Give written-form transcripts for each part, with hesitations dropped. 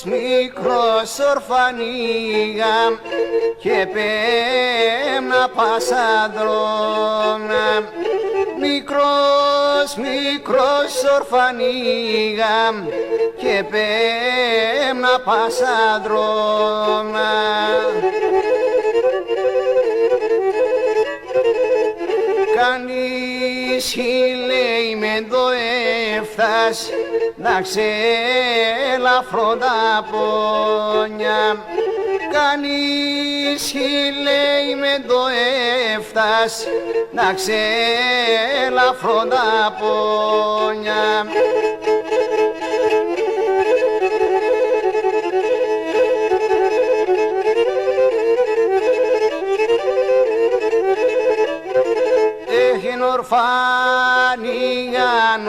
μικρός ορφανίγα και πέμνα πασαδρόνα. Μικρός ορφανίγα και πέμνα πασαδρόνα. Κανείς λέει με το έφτας να ξελαφρώ τα πόνια. Κανείς λέει με το έφτας να ξελαφρώ τα πόνια.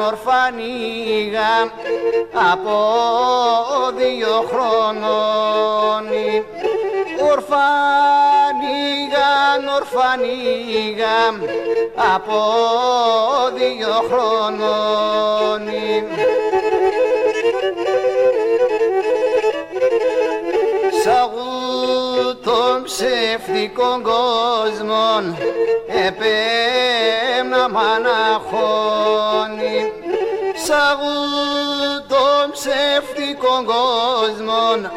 Ορφανίγα από 2 χρονών. Ορφανίγα από 2 χρονών. Σ' των ψεύτικων κόσμων επέμνα μαναχώνει. Σ' των ψεύτικων κόσμων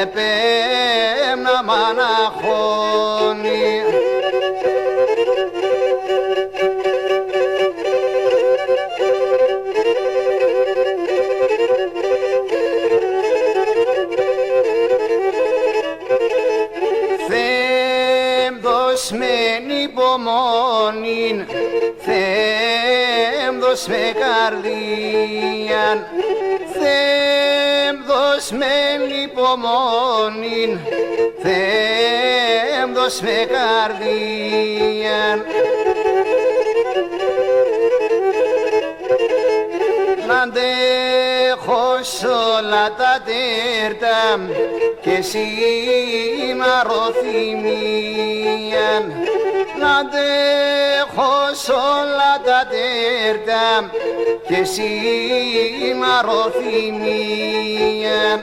επέμνα μαναχώνει. Μεν υπομονήν, Θεέμ δώσ' με καρδίαν. Θεέμ δώσ' μεν υπομονήν, Θεέμ δώσ' με καρδίαν. Να αντέχω σ' όλα τα τέρτα και σημαροθυμίαν. Να αντέχω σ' όλα τα τέρτα και σημαροθυμίαν.